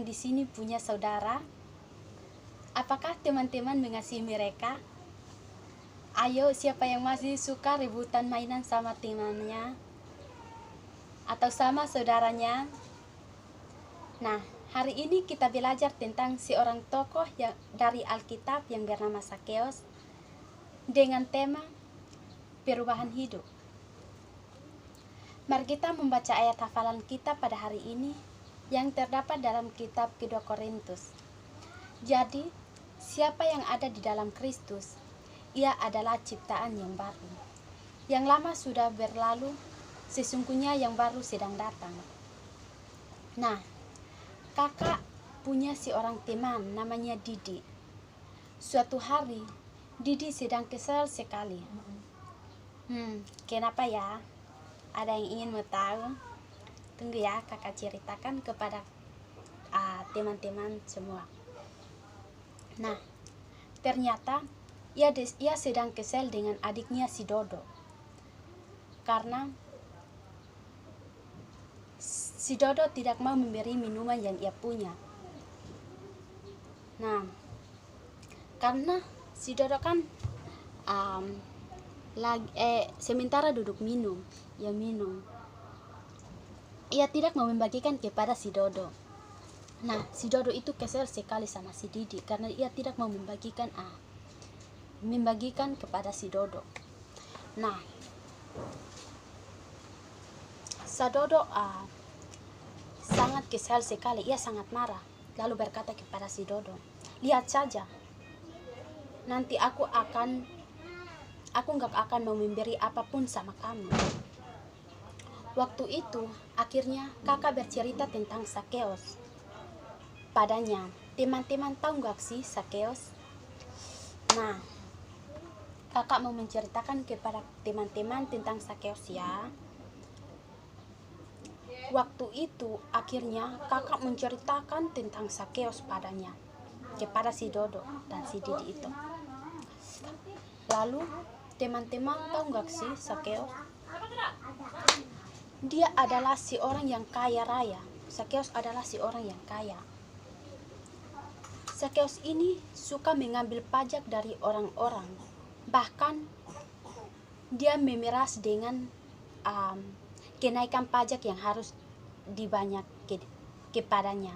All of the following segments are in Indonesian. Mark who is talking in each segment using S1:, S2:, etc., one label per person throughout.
S1: yang di sini punya saudara? Apakah teman-teman mengasihi mereka? Ayo, siapa yang masih suka rebutan mainan sama temannya atau sama saudaranya? Nah, hari ini kita belajar tentang seorang tokoh yang dari Alkitab yang bernama Zakeus dengan tema perubahan hidup. Mari kita membaca ayat hafalan kita pada hari ini yang terdapat dalam kitab Kedua Korintus. Jadi, siapa yang ada di dalam Kristus, ia adalah ciptaan yang baru. Yang lama sudah berlalu, sesungguhnya yang baru sedang datang. Nah, kakak punya seorang teman namanya Didi. Suatu hari, Didi sedang kesal sekali. Kenapa ya? Ada yang ingin mau tahu? Tunggu ya, kakak ceritakan kepada teman-teman semua. Nah, ternyata ia sedang kesal dengan adiknya si Dodo. Karena si Dodo tidak mau memberi minuman yang ia punya. Nah, karena si Dodo kan sementara duduk minum, ia tidak mau membagikan kepada si Dodo. Nah, si Dodo itu kesal sekali sama si Didi karena ia tidak mau membagikan kepada si Dodo. Nah, si Dodo sangat kesal sekali, ia sangat marah. Lalu berkata kepada si Dodo, "Lihat saja, nanti aku nggak akan mau memberi apapun sama kamu." Waktu itu, akhirnya kakak bercerita tentang Zakeus padanya. Teman-teman tahu nggak sih Zakeus? Nah, kakak mau menceritakan kepada teman-teman tentang Zakeus ya. Waktu itu, akhirnya kakak menceritakan tentang Zakeus padanya kepada si Dodo dan si Didi itu. Lalu, teman-teman tahu nggak sih Zakeus? Dia adalah si orang yang kaya raya. Zakeus adalah si orang yang kaya. Zakeus ini suka mengambil pajak dari orang-orang. Bahkan dia memeras dengan kenaikan pajak yang harus dibanyak kepadanya.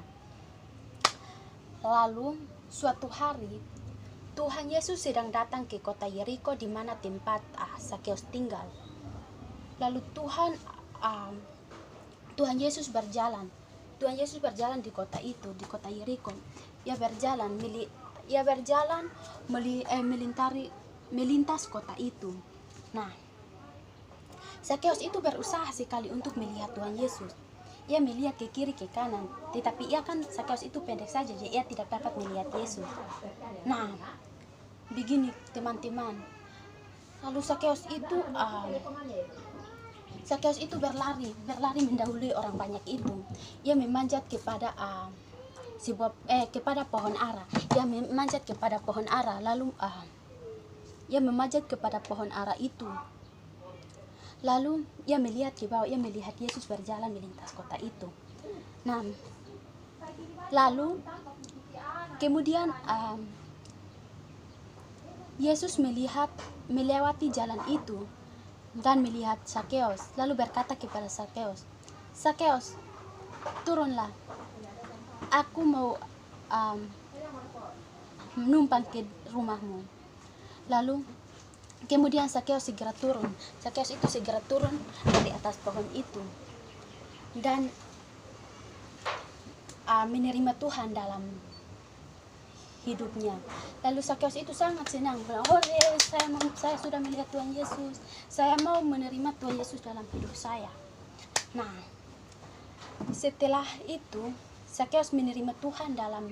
S1: Lalu suatu hari Tuhan Yesus sedang datang ke kota Yeriko di mana tempat Zakeus tinggal. Lalu Tuhan Yesus berjalan di kota itu, di kota Yeriko. Ia berjalan melintas kota itu. Nah, Zakeus itu berusaha sekali untuk melihat Tuhan Yesus. Ia melihat ke kiri ke kanan, tetapi Zakeus itu pendek saja, jadi ia tidak dapat melihat Yesus. Nah, begini teman-teman. Lalu Zakeus itu berlari mendahului orang banyak itu. Ia memanjat kepada kepada pohon ara. Lalu ia memanjat kepada pohon ara itu. Lalu ia melihat ke bawah, ia melihat Yesus berjalan melintas kota itu. Nah, lalu kemudian Yesus melewati jalan itu dan melihat Zakeus, lalu berkata kepada Zakeus, "Zakeus, turunlah. Aku mau menumpang ke rumahmu." Lalu kemudian Zakeus segera turun. Zakeus itu segera turun dari atas pohon itu dan menerima Tuhan dalam hidupnya. Lalu Zakeus itu sangat senang, bilang, saya sudah melihat Tuhan Yesus. Saya mau menerima Tuhan Yesus dalam hidup saya. Nah, setelah itu Zakeus menerima Tuhan dalam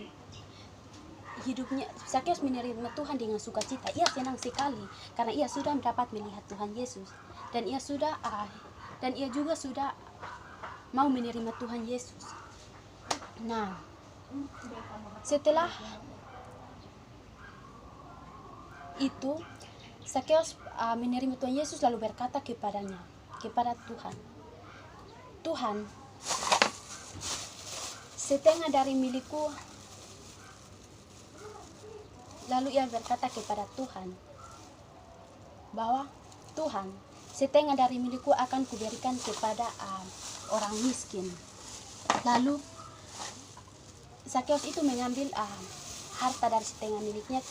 S1: hidupnya. Zakeus menerima Tuhan dengan sukacita. Ia senang sekali karena ia sudah dapat melihat Tuhan Yesus dan ia juga sudah mau menerima Tuhan Yesus. Nah, setelah itu Zakeus menerima Tuhan Yesus lalu berkata kepada Tuhan, setengah dari milikku. Lalu ia berkata kepada Tuhan bahwa Tuhan, setengah dari milikku akan kuberikan kepada orang miskin. Lalu Zakeus itu mengambil harta dari setengah miliknya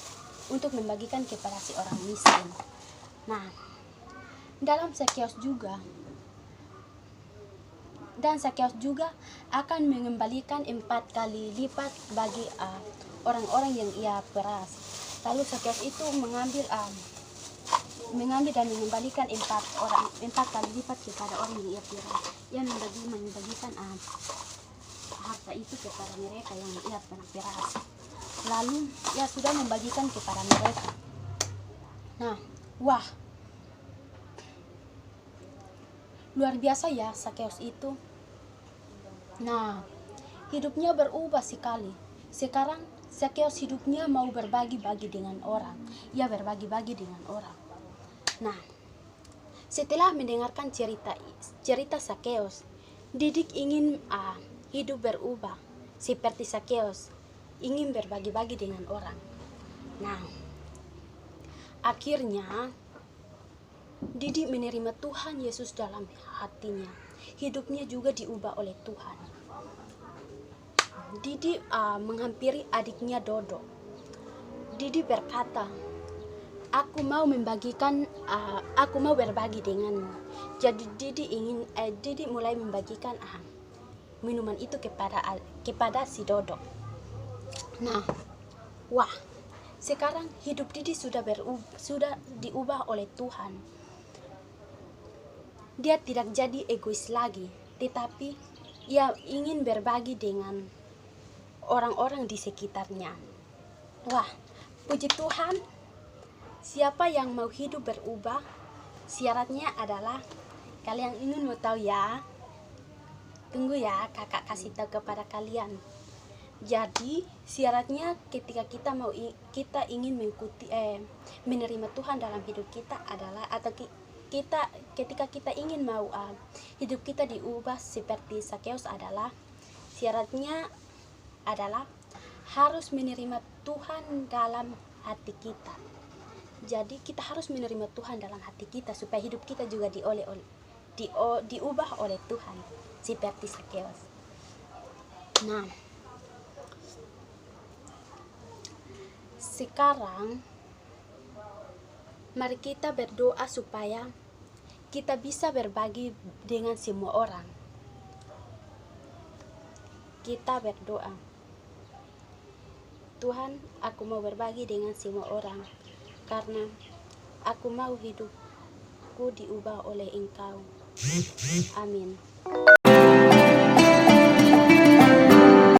S1: untuk membagikan kepada si orang miskin. Nah, dalam Zakeus juga akan mengembalikan 4 kali lipat bagi orang-orang yang ia peras. Lalu Zakeus itu mengambil dan mengembalikan 4 kali lipat kepada orang yang ia peras. Ia membagikan harta itu kepada mereka yang ia pernah peras. Lalu ia sudah membagikan kepada mereka. Nah, wah, luar biasa ya Zakeus itu. Nah, hidupnya berubah sekali. Sekarang Zakeus hidupnya mau berbagi-bagi dengan orang. Ia berbagi-bagi dengan orang. Nah, setelah mendengarkan cerita Zakeus, Didik ingin hidup berubah seperti Zakeus, ingin berbagi-bagi dengan orang. Nah, akhirnya Didik menerima Tuhan Yesus dalam hatinya. Hidupnya juga diubah oleh Tuhan. Didik menghampiri adiknya Dodo. Didik berkata, aku mau berbagi denganmu. Jadi Didik mulai membagikan minuman itu kepada si Dodo. Nah, wah, sekarang hidup Didik sudah diubah oleh Tuhan. Dia tidak jadi egois lagi, tetapi ia ingin berbagi dengan orang-orang di sekitarnya. Wah, puji Tuhan. Siapa yang mau hidup berubah, syaratnya adalah kalian ingin mau tahu ya. Tunggu ya, kakak kasih tahu kepada kalian. Jadi syaratnya ketika kita ingin menerima Tuhan dalam hidup kita adalah, atau ketika kita ingin mau hidup kita diubah seperti Zakeus adalah, syaratnya adalah harus menerima Tuhan dalam hati kita. Jadi kita harus menerima Tuhan dalam hati kita supaya hidup kita juga diubah oleh Tuhan seperti Zakeus. Nah, sekarang mari kita berdoa supaya kita bisa berbagi dengan semua orang. Kita berdoa, Tuhan, aku mau berbagi dengan semua orang karena aku mau hidupku diubah oleh Engkau. Amin.